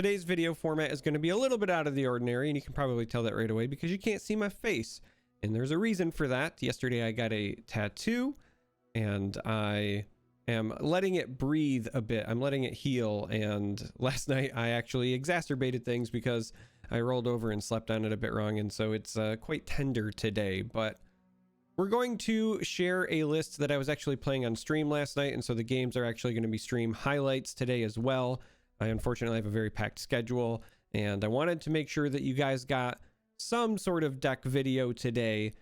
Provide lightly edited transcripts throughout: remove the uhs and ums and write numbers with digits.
Today's video format is going to be a little bit out of the ordinary, and you can probably tell that right away because you can't see my face. And there's a reason for that. Yesterday I got a tattoo, and I am letting it breathe a bit. I'm letting it heal, and last night I actually exacerbated things because I rolled over and slept on it a bit wrong, and so it's quite tender today. But we're going to share a list that I was actually playing on stream last night, and so the games are actually going to be stream highlights today as well. I unfortunately have a very packed schedule, and I wanted to make sure that you guys got some sort of deck video today,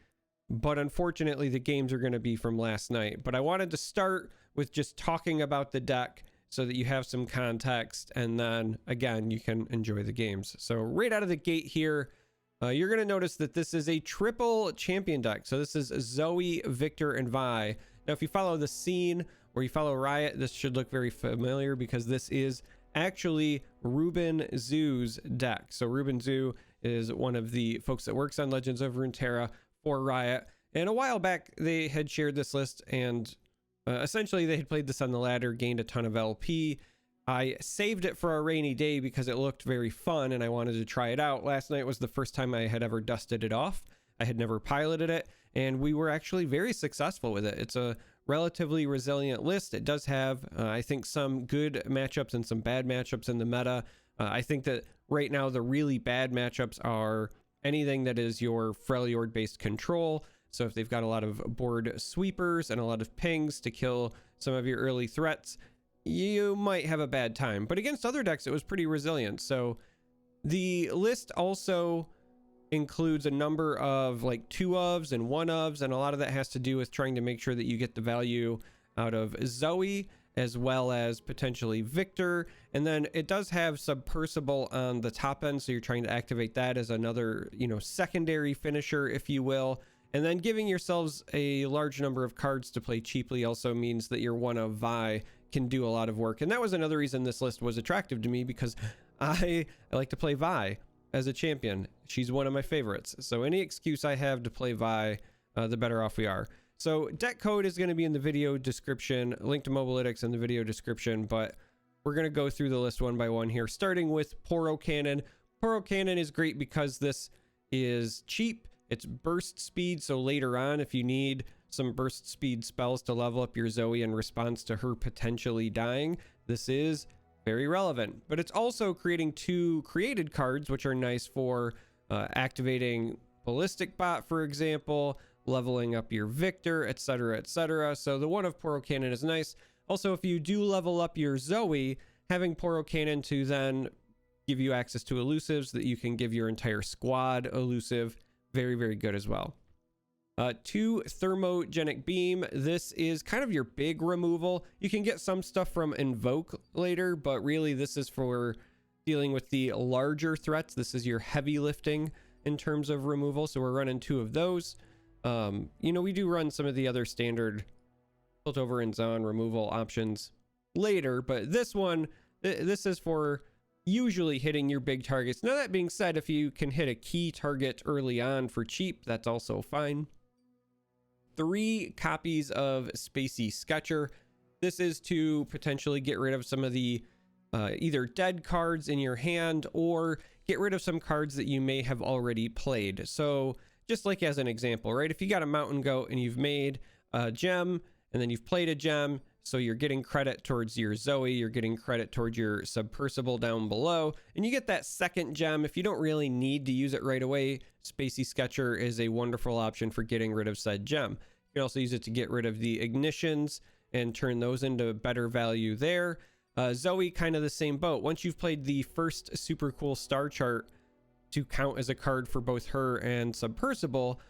but unfortunately the games are going to be from last night. But I wanted to start with just talking about the deck so that you have some context, and then again you can enjoy the games. So right out of the gate here, you're going to notice that this is a triple champion deck. So this is Zoe, Viktor, and Vi. Now if you follow the scene or you follow Riot, this should look very familiar because this is actually RubinZoo's deck. So RubinZoo is one of the folks that works on Legends of Runeterra for Riot, and a while back they had shared this list, and essentially they had played this on the ladder, gained a ton of LP. I saved it for a rainy day because it looked very fun and I wanted to try it out. Last night was the first time I had ever dusted it off. I had never piloted it, and we were actually very successful with it. It's a relatively resilient list. It does have, I think, some good matchups and some bad matchups in the meta. I think that right now the really bad matchups are anything that is your Freljord based control. So if they've got a lot of board sweepers and a lot of pings to kill some of your early threats, you might have a bad time. But against other decks, it was pretty resilient. So the list also includes a number of like 2-ofs and 1-ofs, and a lot of that has to do with trying to make sure that you get the value out of Zoe as well as potentially Viktor. And then it does have Submersible on the top end, so you're trying to activate that as another, secondary finisher, if you will. And then giving yourselves a large number of cards to play cheaply also means that your 1-of Vi can do a lot of work. And that was another reason this list was attractive to me, because I like to play Vi as a champion. She's one of my favorites. So any excuse I have to play Vi, the better off we are. So deck code is going to be in the video description, link to Mobalytics in the video description, but we're going to go through the list one by one here, starting with Poro Cannon. Poro Cannon is great because this is cheap. It's burst speed, so later on, if you need some burst speed spells to level up your Zoe in response to her potentially dying, this is very relevant. But it's also creating 2 created cards, which are nice for activating Ballistic Bot, for example, leveling up your Viktor, etc., etc. So the 1 of Poro Cannon is nice. Also, if you do level up your Zoe, having Poro Cannon to then give you access to elusives that you can give your entire squad elusive, very, very good as well. 2 Thermogenic Beam. This is kind of your big removal. You can get some stuff from Invoke later, but really this is for dealing with the larger threats. This is your heavy lifting in terms of removal, so we're running 2 of those. We do run some of the other standard tilt over and zone removal options later, but this one, this is for usually hitting your big targets. Now that being said, if you can hit a key target early on for cheap, that's also fine. 3 copies of Spacey Sketcher. This is to potentially get rid of some of the either dead cards in your hand or get rid of some cards that you may have already played. So just like as an example, right? If you got a Mountain Goat and you've made a gem and then you've played a gem, so you're getting credit towards your Zoe, you're getting credit towards your Submersible down below, and you get that second gem. If you don't really need to use it right away, Spacey Sketcher is a wonderful option for getting rid of said gem. You can also use it to get rid of the ignitions and turn those into better value there. Zoe, kind of the same boat. Once you've played the first super cool star chart to count as a card for both her and Submersible,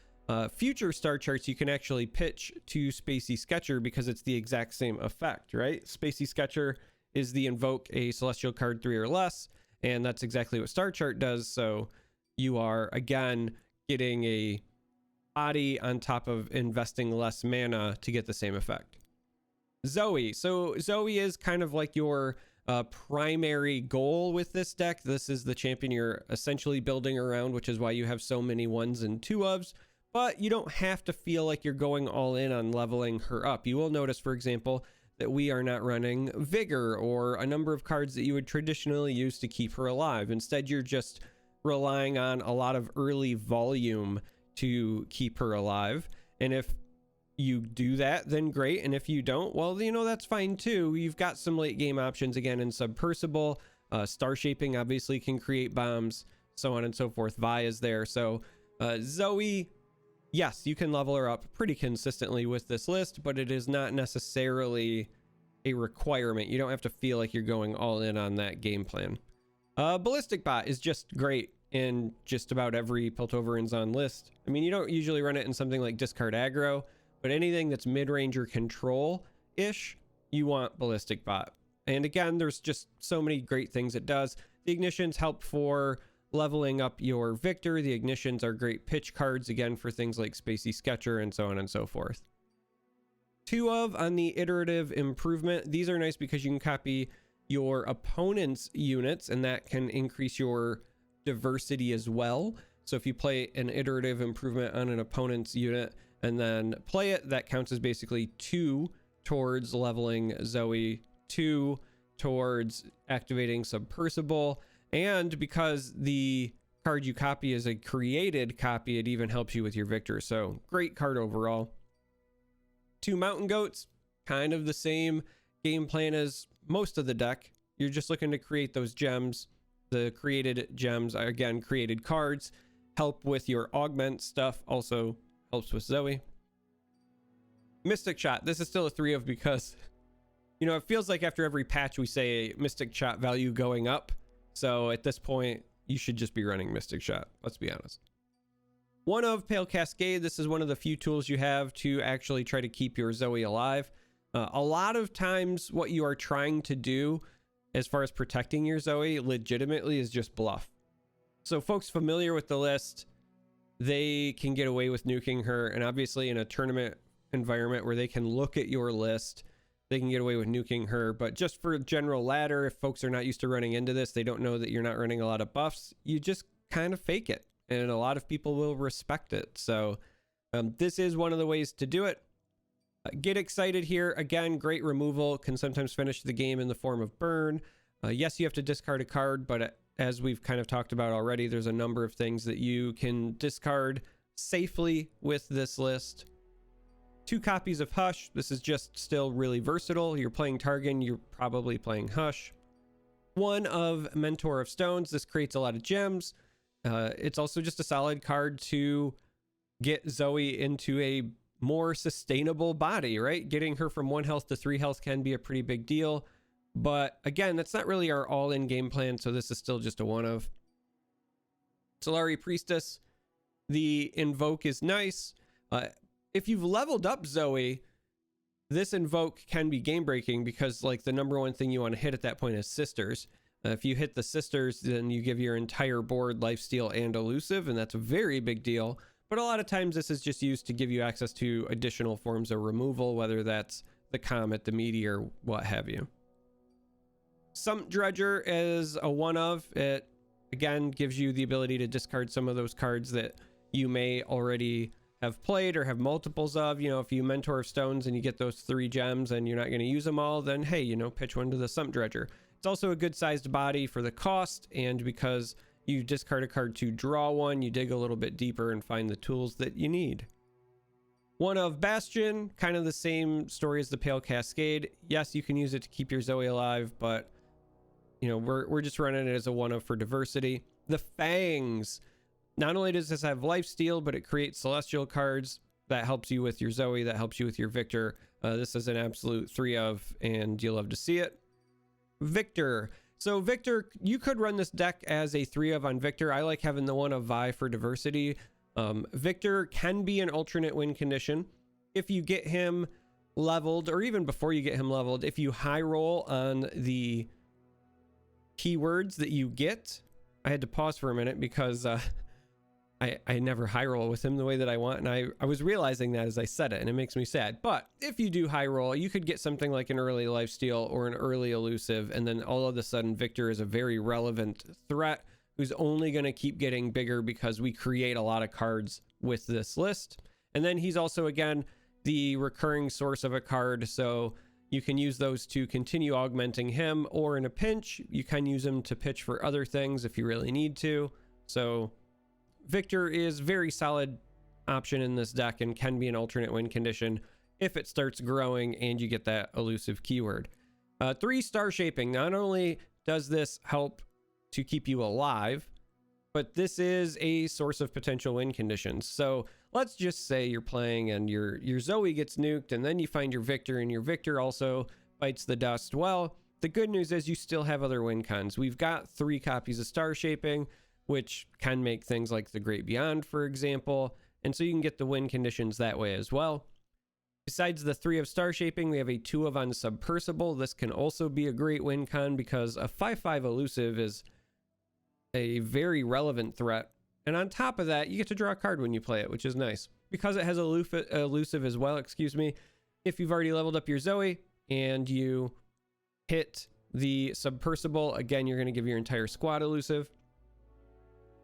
future star charts you can actually pitch to Spacey Sketcher because it's the exact same effect, right? Spacey Sketcher is the invoke a celestial card 3 or less, and that's exactly what star chart does. So you are again getting a body on top of investing less mana to get the same effect. Zoe. So Zoe is kind of like your primary goal with this deck. This is the champion you're essentially building around, which is why you have so many 1s and 2-ofs. But you don't have to feel like you're going all in on leveling her up. You will notice, for example, that we are not running Vigor or a number of cards that you would traditionally use to keep her alive. Instead, you're just relying on a lot of early volume to keep her alive. And if you do that, then great. And if you don't, well, you know, that's fine too. You've got some late game options again in Submersible. Star Shaping obviously can create bombs, so on and so forth. Vi is there. So Zoe, yes, you can level her up pretty consistently with this list, but it is not necessarily a requirement. You don't have to feel like you're going all in on that game plan. Ballistic Bot is just great in just about every Piltover and Zon list. I mean, you don't usually run it in something like Discard Aggro, but anything that's mid-range or control-ish, you want Ballistic Bot. And again, there's just so many great things it does. The Ignitions help for leveling up your Victor. The Ignitions are great pitch cards, again, for things like Spacey Sketcher and so on and so forth. 2 of on the Iterative Improvement. These are nice because you can copy your opponent's units, and that can increase your diversity as well. So if you play an Iterative Improvement on an opponent's unit and then play it, that counts as basically 2 towards leveling Zoe, 2 towards activating Submersible, and because the card you copy is a created copy, it even helps you with your Victor. So great card overall. 2 Mountain Goats, kind of the same game plan as most of the deck. You're just looking to create those gems. The created gems are, again, created cards, help with your augment stuff, also helps with Zoe. Mystic Shot, this is still a 3 of because, you know, it feels like after every patch we say Mystic Shot value going up. So at this point, you should just be running Mystic Shot, let's be honest. 1 of Pale Cascade, this is one of the few tools you have to actually try to keep your Zoe alive. A lot of times what you are trying to do as far as protecting your Zoe legitimately is just bluff. So folks familiar with the list, they can get away with nuking her, and obviously in a tournament environment where they can look at your list, they can get away with nuking her. But just for general ladder, if folks are not used to running into this, they don't know that you're not running a lot of buffs, you just kind of fake it, and a lot of people will respect it. So this is one of the ways to do it. Get excited here. Again, great removal, can sometimes finish the game in the form of burn. Yes, you have to discard a card, but as we've kind of talked about already, there's a number of things that you can discard safely with this list. 2 copies of Hush. This is just still really versatile. You're playing Targon, you're probably playing Hush. 1 of Mentor of Stones. This creates a lot of gems. It's also just a solid card to get Zoe into a more sustainable body, right? Getting her from 1 health to 3 health can be a pretty big deal. But again, that's not really our all-in game plan, so this is still just a 1 of. Solari Priestess. The Invoke is nice. If you've leveled up Zoe, this Invoke can be game-breaking because, like, the number 1 thing you want to hit at that point is Sisters. If you hit the Sisters, then you give your entire board Lifesteal and Elusive, and that's a very big deal. But a lot of times this is just used to give you access to additional forms of removal, whether that's the Comet, the Meteor, what have you. Sump Dredger is a 1 of. It, again, gives you the ability to discard some of those cards that you may already have played or have multiples of. You know, if you Mentor of Stones and you get those 3 gems and you're not going to use them all, then hey, you know, pitch 1 to the Sump Dredger. It's also a good sized body for the cost, and because you discard a card to draw 1, you dig a little bit deeper and find the tools that you need. 1 of Bastion, kind of the same story as the Pale Cascade. Yes, you can use it to keep your Zoe alive, but you know, we're just running it as a 1 of for diversity. The Fangs. Not only does this have lifesteal, but it creates celestial cards. That helps you with your Zoe, that helps you with your Victor. This is an absolute 3 of, and you'll love to see it. Victor. So Victor, you could run this deck as a 3 of on Victor. I like having the 1 of Vi for diversity. Victor can be an alternate win condition. If you get him leveled, or even before you get him leveled, if you high roll on the keywords that you get. I had to pause for a minute because I never high roll with him the way that I want, and I was realizing that as I said it, and it makes me sad. But if you do high roll, you could get something like an early lifesteal or an early elusive, and then all of a sudden Victor is a very relevant threat who's only going to keep getting bigger because we create a lot of cards with this list. And then he's also, again, the recurring source of a card, so you can use those to continue augmenting him, or in a pinch, you can use him to pitch for other things if you really need to. So Viktor is very solid option in this deck and can be an alternate win condition if it starts growing and you get that elusive keyword. 3 star shaping. Not only does this help to keep you alive, but this is a source of potential win conditions. So let's just say you're playing and your Zoe gets nuked, and then you find your Viktor, and your Viktor also bites the dust. Well, the good news is you still have other win cons. We've got 3 copies of star shaping, which can make things like the Great Beyond, for example, and so you can get the win conditions that way as well. Besides the 3 of star shaping, we have a 2 of unsubmersible. This can also be a great win con because a 5/5 elusive is a very relevant threat. And on top of that, you get to draw a card when you play it, which is nice. Because it has elusive as well, excuse me, if you've already leveled up your Zoe and you hit the submersible, again, you're going to give your entire squad elusive.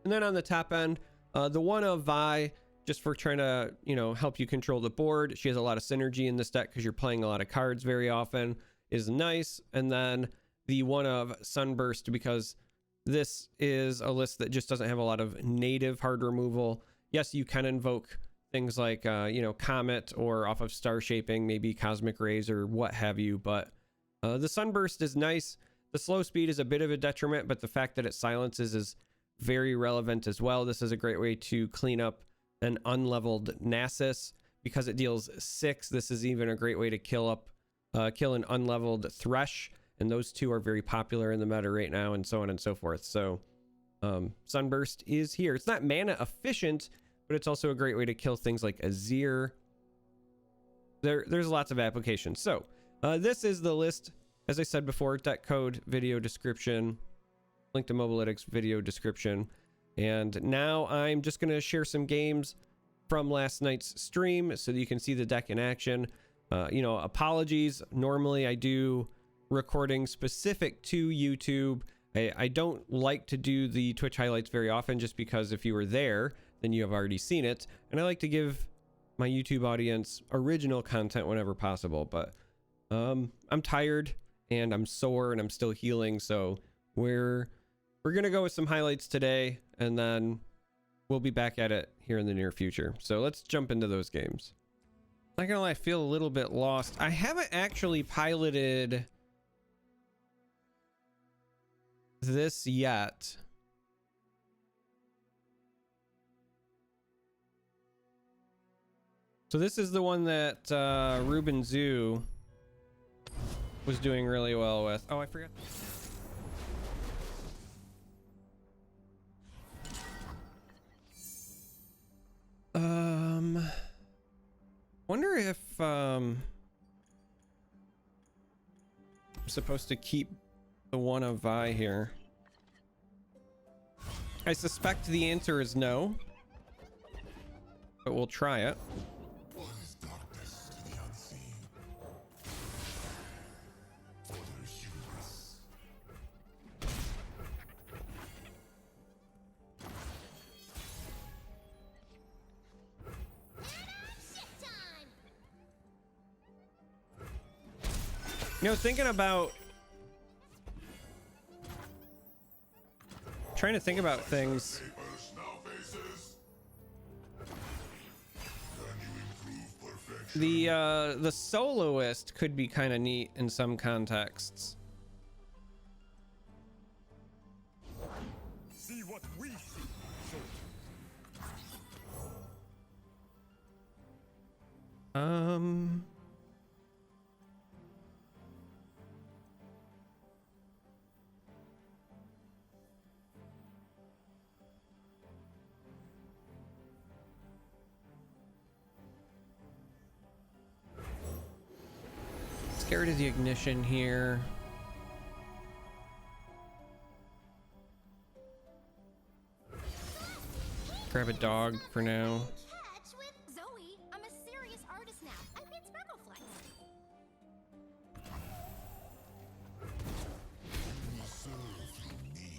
And then on the top end, the 1 of Vi, just for trying to, help you control the board. She has a lot of synergy in this deck because you're playing a lot of cards very often, is nice. And then the 1 of Sunburst, because this is a list that just doesn't have a lot of native hard removal. Yes, you can invoke things like, Comet or off of star shaping, maybe Cosmic Rays or what have you. But the Sunburst is nice. The slow speed is a bit of a detriment, but the fact that it silences is very relevant as well. This is a great way to clean up an unleveled Nasus because it deals 6. This is even a great way to kill an unleveled Thresh, and those 2 are very popular in the meta right now, and so on and so forth. So Sunburst is here. It's not mana efficient, but it's also a great way to kill things like Azir. There's lots of applications. So this is the list, as I said before, deck code, video description, link to Mobalytics video description. And now I'm just going to share some games from last night's stream so that you can see the deck in action. Apologies. Normally I do recording specific to YouTube. I don't like to do the Twitch highlights very often just because if you were there, then you have already seen it. And I like to give my YouTube audience original content whenever possible. But I'm tired and I'm sore and I'm still healing. So we're going to go with some highlights today, and then we'll be back at it here in the near future. So let's jump into those games. Not gonna lie, I feel a little bit lost. I haven't actually piloted this yet. So this is the one that RubinZoo's was doing really well with. Oh, I forgot. Wonder if I'm supposed to keep the 1 of Vi here. I suspect the answer is no, but we'll try it. What is darkness to the unseen? For the humorous. Thinking about trying to think about things. The soloist could be kind of neat in some contexts. See what we see. Scared of the ignition here. Grab a dog for now. Catch with Zoe. I'm a serious artist now. I made Sparkle Flex. You will serve through me.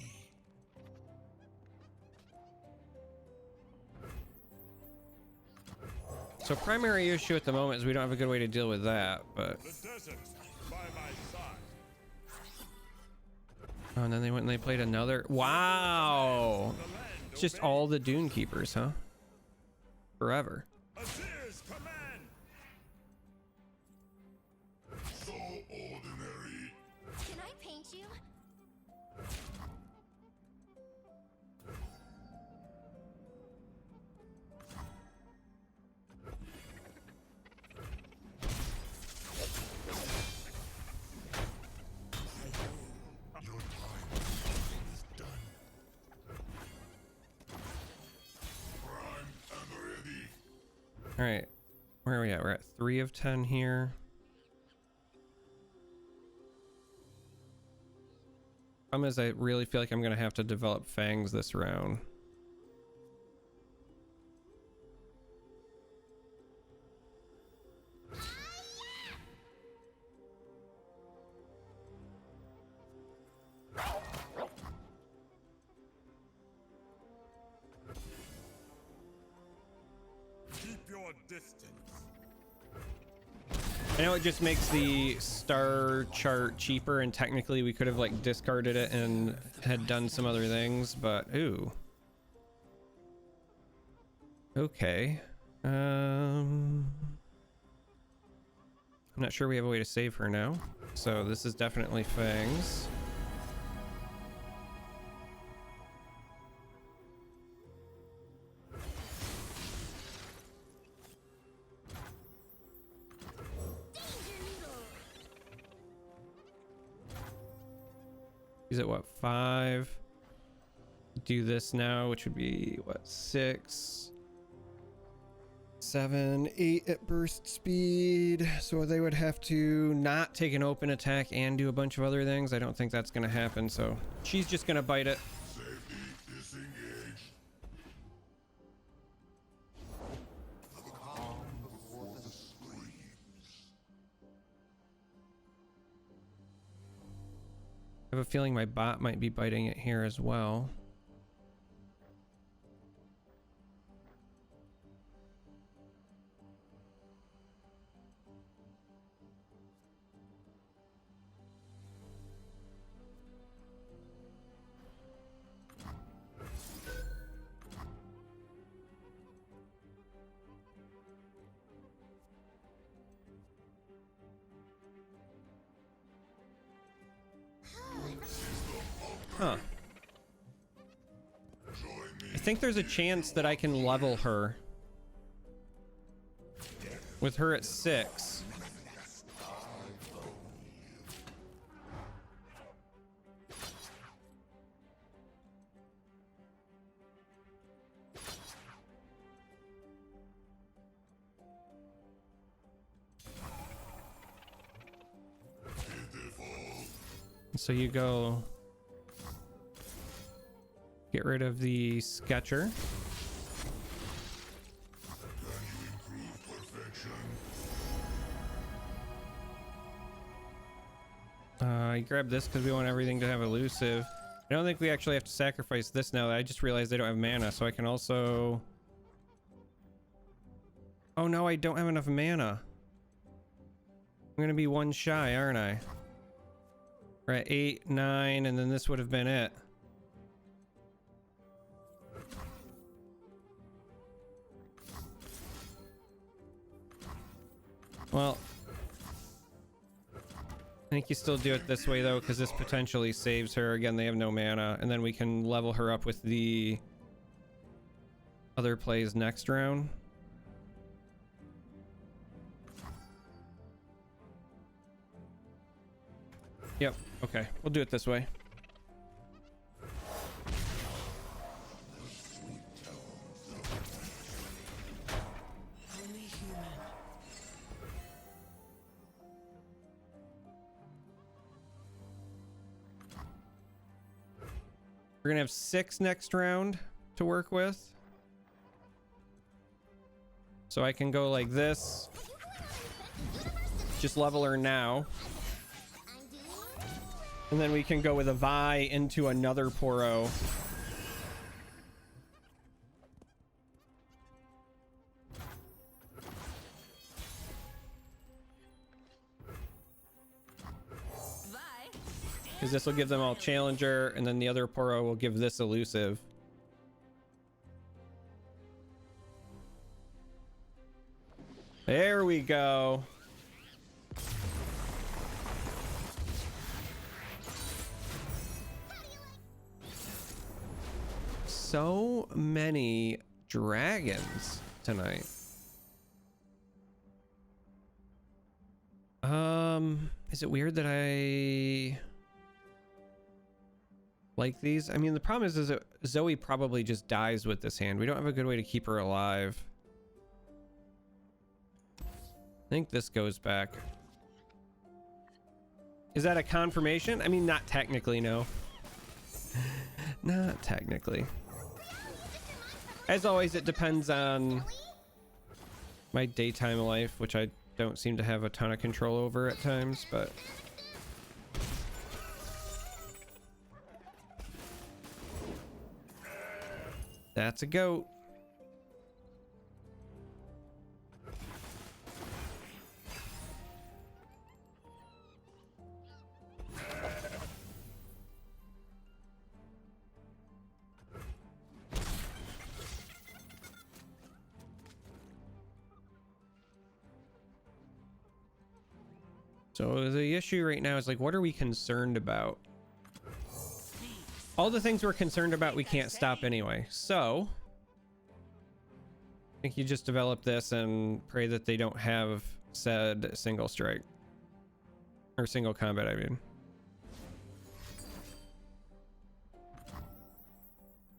So primary issue at the moment is we don't have a good way to deal with that, but The desert Oh, and then they went and they played another. Wow. It's just all the Dune Keepers, huh? Forever. Azir's command. So ordinary. Can I paint you? Your time is done. Prime and ready. All right. Where are we at? We're at 3 of 10 here. Problem is, I really feel like I'm going to have to develop fangs this round. Keep your distance. I know it just makes the star chart cheaper, and technically we could have like discarded it and had done some other things, but ooh. Okay. I'm not sure we have a way to save her now. So this is definitely fangs. Is it what, 5? Do this now, which would be what, 6, 7, 8 at burst speed. So they would have to not take an open attack and do a bunch of other things. I don't think that's going to happen. So she's just going to bite it. Safety disengaged. The calm before the screams. I have a feeling my bot might be biting it here as well. Huh. I think there's a chance that I can level her. With her at 6. So you go get rid of the Sketcher. I grab this because we want everything to have elusive. I don't think we actually have to sacrifice this now. I just realized I don't have mana, so I can also... Oh no, I don't have enough mana. I'm gonna be 1 shy, aren't I? We're at 8, 9, and then this would have been it. Well, I think you still do it this way though, because this potentially saves her. Again, they have no mana, and then we can level her up with the other plays next round. Yep, okay, we'll do it this way. We're gonna have 6 next round to work with. So I can go like this. Just level her now. And then we can go with a Vi into another Poro. because this will give them all challenger, and then the other Poro will give this elusive. There we go. So many dragons tonight. Is it weird that I like these? I mean, the problem is that Zoe probably just dies with this hand. We don't have a good way to keep her alive. I think this goes back. Is that a confirmation? I mean, not technically, no. Not technically. As always, it depends on my daytime life, which I don't seem to have a ton of control over at times, but that's a goat. So the issue right now is like, what are we concerned about? All the things we're concerned about, we can't stop anyway. So I think you just develop this and pray that they don't have said single strike or single combat, I mean.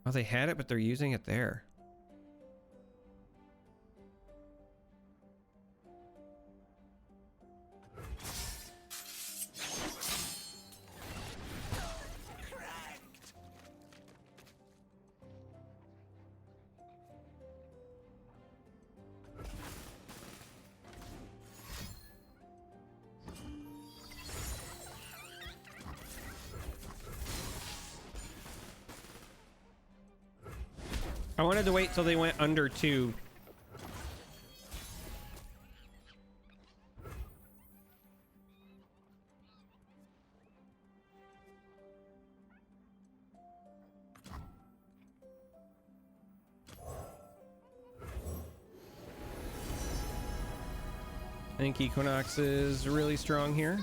Oh, they had it, but they're using it there. I wanted to wait till they went under 2. I think Equinox is really strong here.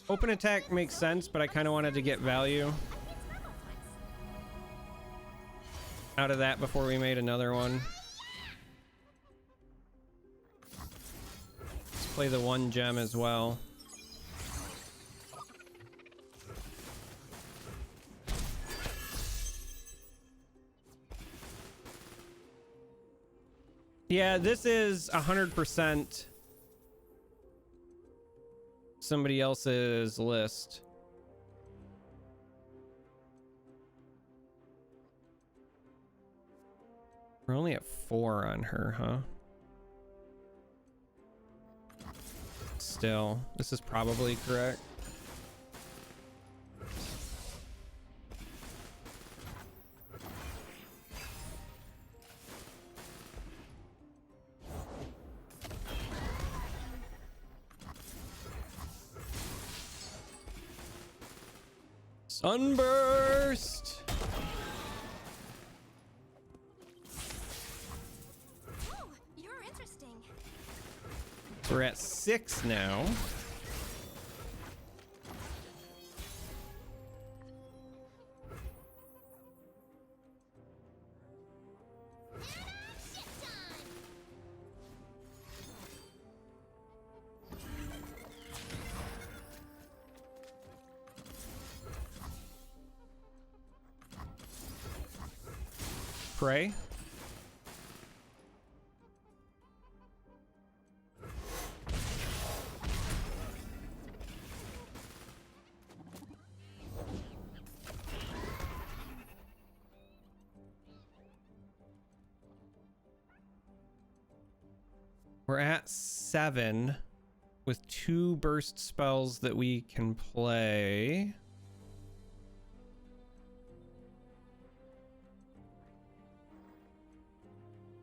Open attack makes sense, but I kind of wanted to get value out of that before we made another one. Let's play the 1 gem as well. Yeah, this is 100% somebody else's list. We're only at 4 on her, huh? Still, this is probably correct. Sunburst! You're interesting. We're at 6 now. Pray. We're at 7 with 2 burst spells that we can play.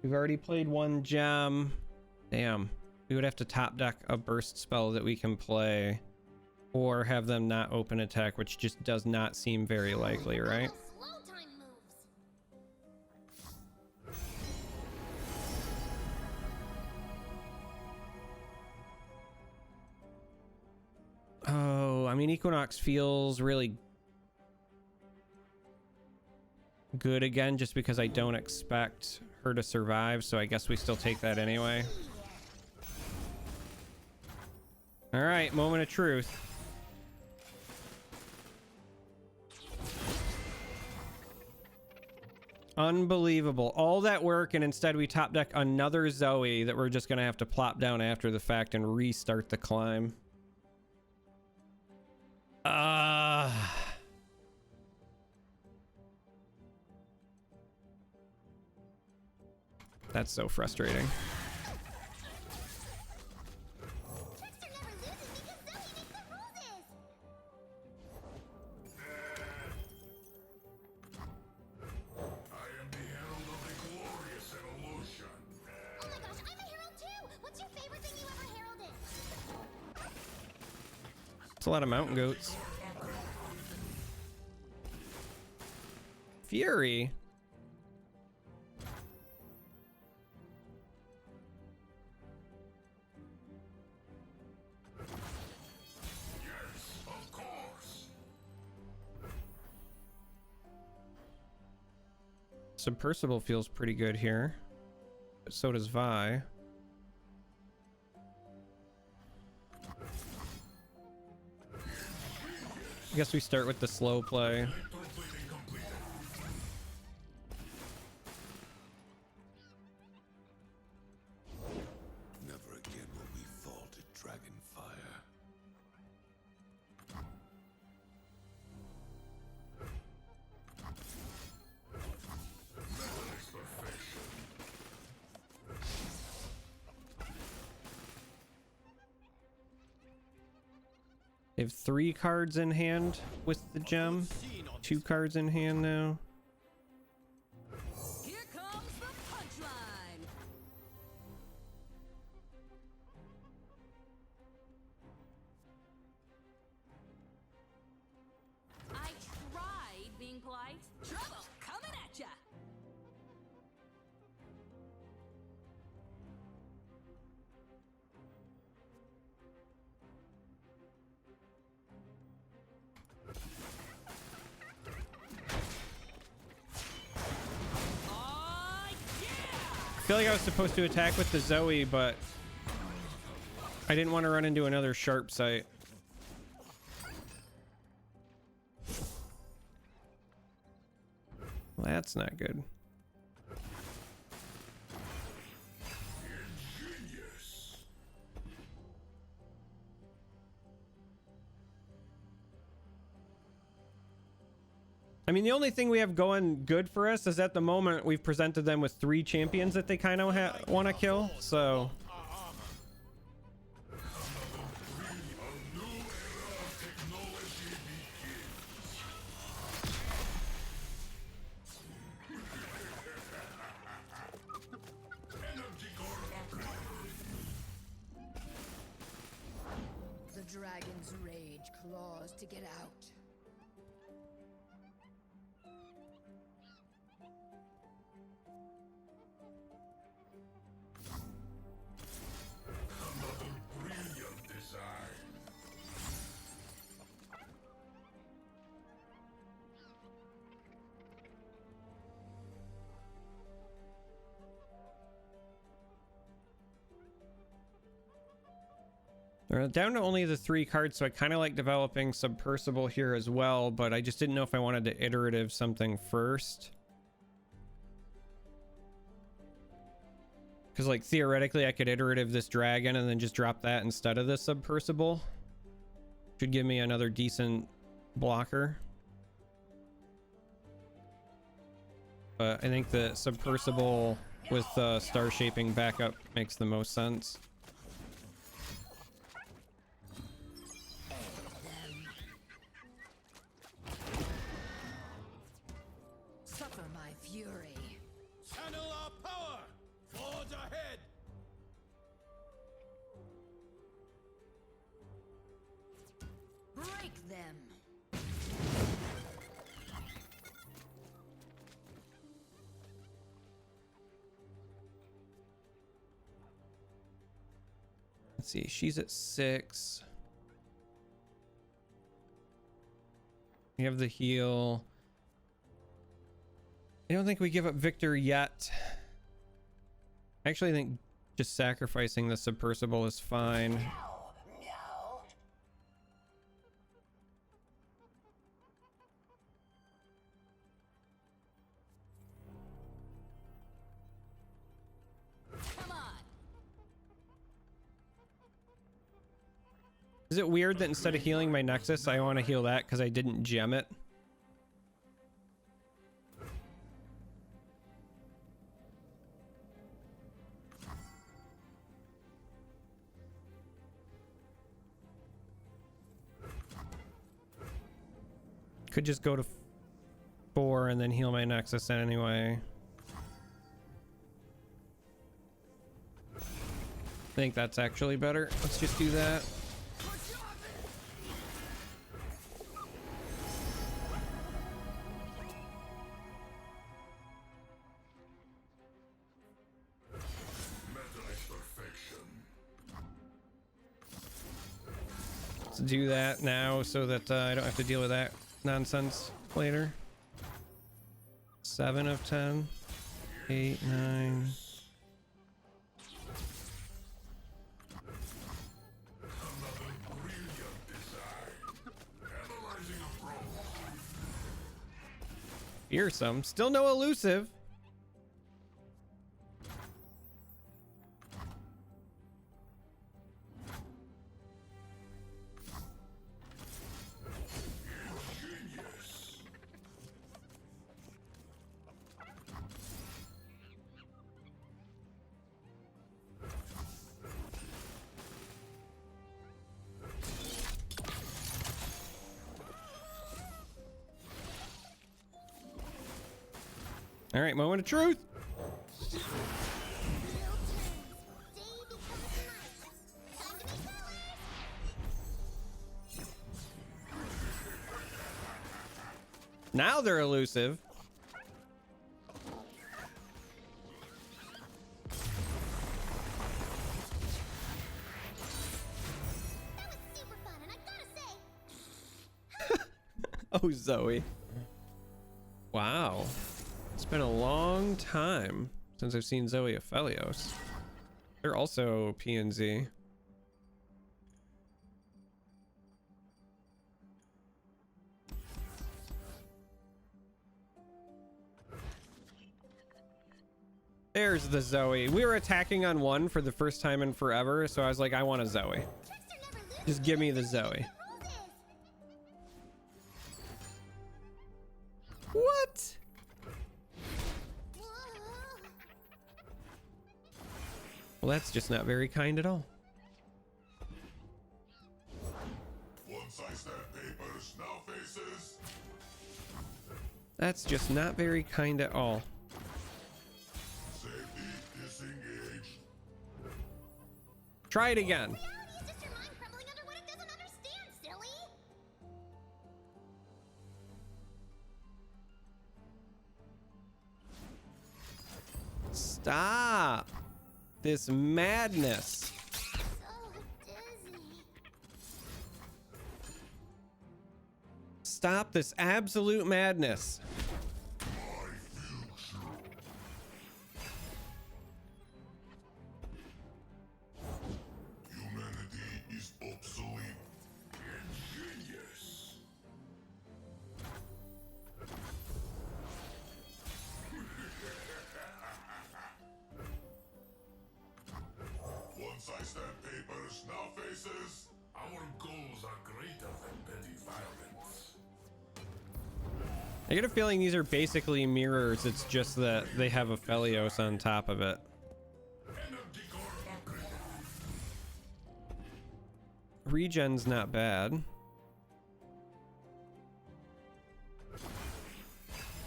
We've already played 1 gem. Damn. We would have to top deck a burst spell that we can play. or have them not open attack, which just does not seem very likely, right? Slow time moves. Oh, I mean, Equinox feels really good again just because I don't expect her to survive, so I guess we still take that anyway. All right, moment of truth. Unbelievable. All that work, and instead we top deck another Zoe that we're just gonna have to plop down after the fact and restart the climb. That's so frustrating. Trickster never loses because Zoe makes the roses. I am the herald of the glorious evolution. Oh my gosh, I'm a herald too. What's your favorite thing you ever heralded? It's a lot of mountain goats. Fury. Yes, of course. Submersible feels pretty good here. But so does Vi. I guess we start with the slow play. Completing completed. Never again will we fall to Dragonfire. Metalix perfection. They have 3 cards in hand with the gem. 2 cards in hand now. Here comes the punchline. I tried being polite. Trouble coming at ya. Oh yeah! I feel like I was supposed to attack with the Zoe, but I didn't want to run into another sharp sight. Well, that's not good. Ingenious. I mean, the only thing we have going good for us is at the moment we've presented them with 3 champions that they kind of want to kill. So A new era of technology begins. Energy core upgrade. The dragon's rage claws to get out. Another brilliant design. they're down to only the 3 cards, so I kind of like developing Submersible here as well, but I just didn't know if I wanted to iterative something first. Because, like, theoretically, I could iterative this dragon and then just drop that instead of the Submersible. Should give me another decent blocker. But I think the Submersible with star shaping backup makes the most sense. Suffer my fury. Channel our power. Forge ahead. them. Let's see, she's at 6. We have the heal. I don't think we give up Viktor yet. I actually think just sacrificing the submersible is fine. Come on. Is it weird that instead of healing my Nexus, I want to heal that because I didn't gem it? Could just go to 4 and then heal my Nexus anyway. I think that's actually better. Let's just do that. Let's do that now so that I don't have to deal with that nonsense later. 7 of 10. 8, 9. Fearsome. Still no elusive. All right, moment of truth. Now they're elusive. That was super fun, and I gotta say, Oh, Zoe. Wow. It's been a long time since I've seen Zoe Aphelios. They're also PNZ. There's the Zoe. We were attacking on one for the first time in forever, so I was like, I want a Zoe. Trickster never loses. Just give me the Zoe. What? Well, that's just not very kind at all. Once I start papers, now faces. That's just not very kind at all. Safety disengaged. Try it again. Reality is just your mind crumbling under what it doesn't understand, silly. Stop this madness. So dizzy. Stop this absolute madness. Humanity is obsolete. Ingenious. Once I start papers, now faces. Our goals are greater than petty violence. I get a feeling these are basically mirrors. It's just that they have a Aphelios on top of it. Energy core upgrade. Regen's not bad.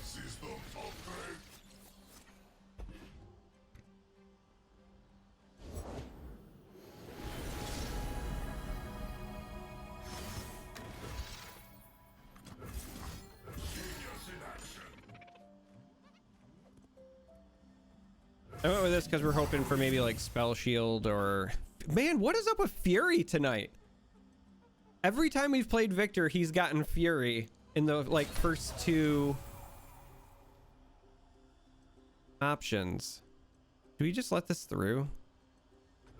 System upgrade. I went with this because we're hoping for maybe like Spell Shield or... Man, what is up with Fury tonight? Every time we've played Viktor, he's gotten Fury in the like first two options. Do we just let this through?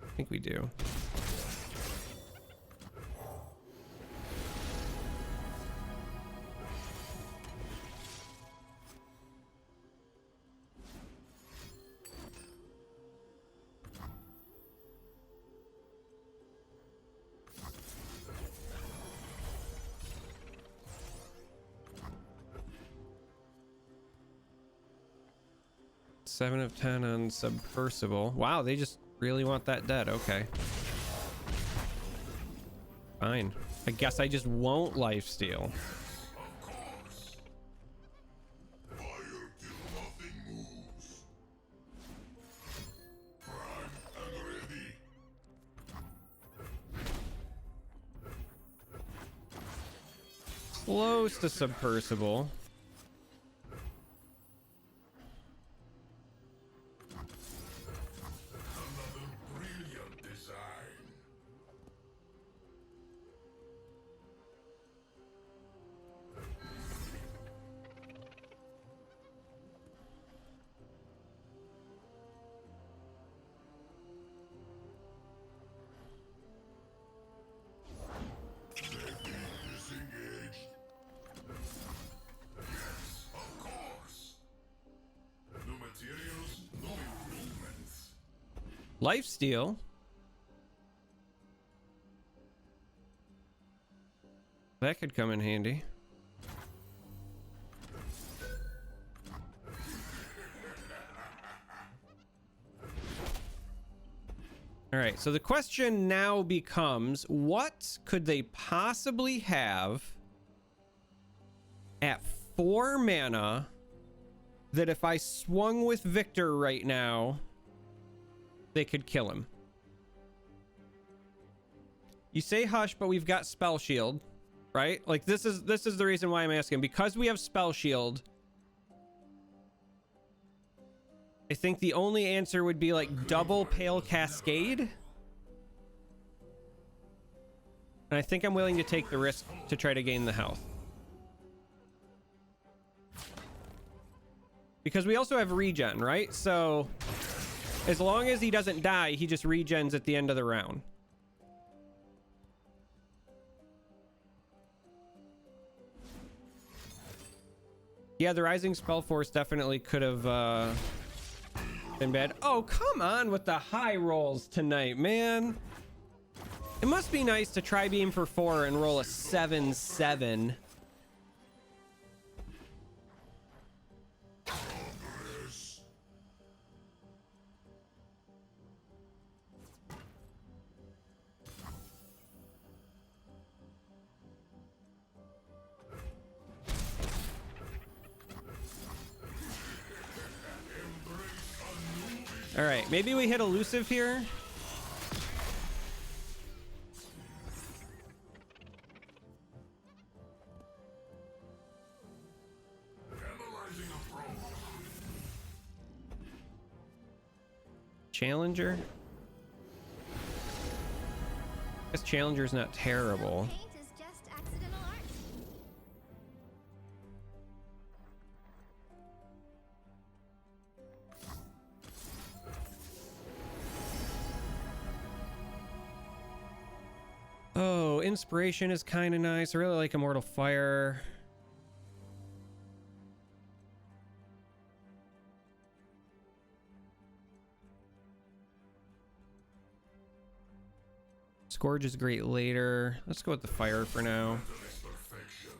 I think we do. Seven of 10 on Subversible. Wow, they just really want that dead. Okay. Fine. I guess I just won't lifesteal. Of course. Fire till nothing moves. Prime and ready. Close to Subversible. Another brilliant design. Safety disengaged. Yes, of course. No materials, no improvements. Lifesteal. That could come in handy. All right, so the question now becomes, what could they possibly have at 4 mana that if I swung with Viktor right now, they could kill him? You say hush, but we've got Spell Shield, right? Like this is the reason why I'm asking, because we have Spell Shield. I think the only answer would be like double Pale Cascade. And I think I'm willing to take the risk to try to gain the health. Because we also have regen, right? So as long as he doesn't die, he just regens at the end of the round. Yeah, the Rising Spell Force definitely could have been bad. Oh, come on with the high rolls tonight, man. It must be nice to try beam for 4 and roll a 7-7. All right, maybe we hit elusive here. Challenger. Guess Challenger's not terrible. Paint is just accidental art. Oh, Inspiration is kind of nice. I really like Immortal Fire. Scourge is great later. Let's go with the fire for now. Perfection.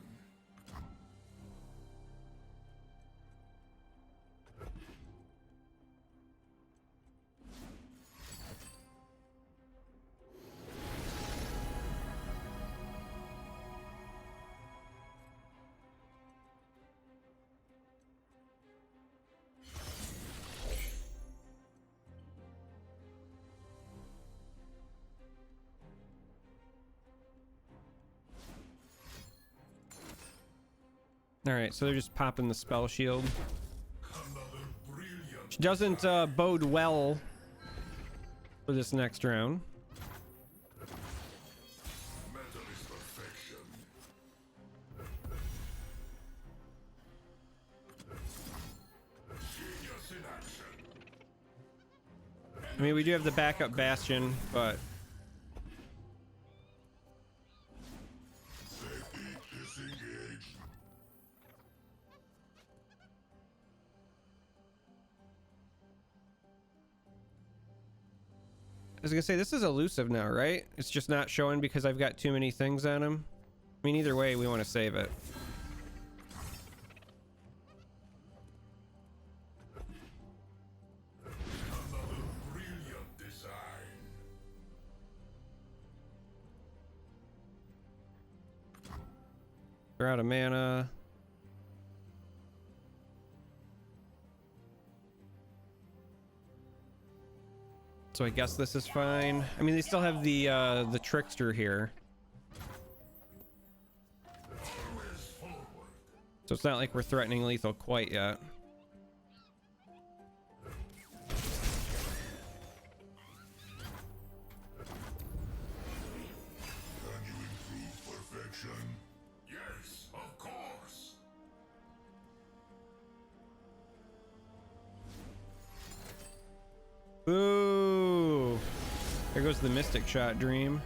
All right, so they're just popping the spell shield. Another brilliant Which doesn't bode well for this next round. Metal is perfection. Genius in action. I mean, we do have the backup Bastion, but Safety disengaged. I was gonna say, this is elusive now, right? It's just not showing because I've got too many things on him. I mean, either way, we want to save it. Another brilliant design. They're out of mana. So I guess this is fine. I mean, they still have the trickster here, Always forward. so it's not like we're threatening lethal quite yet. Can you improve perfection? Yes, of course. Ooh, there goes the Mystic Shot Dream.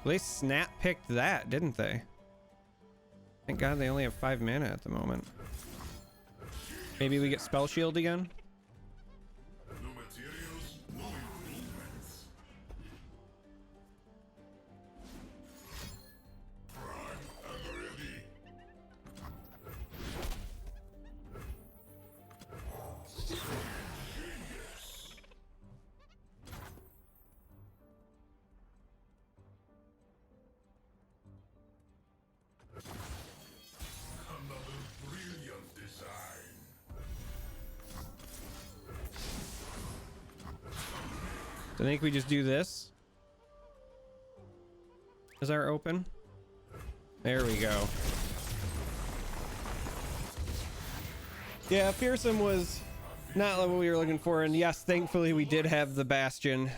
Well, they snap picked that, didn't they? Thank God they only have 5 mana at the moment. Maybe we get Spell Shield again? New materials, new improvements. Prime and ready. Genius. Another brilliant design. So I think we just do this as our open. There we go. Yeah, Fearsome was not what we were looking for, and yes, thankfully we did have the Bastion.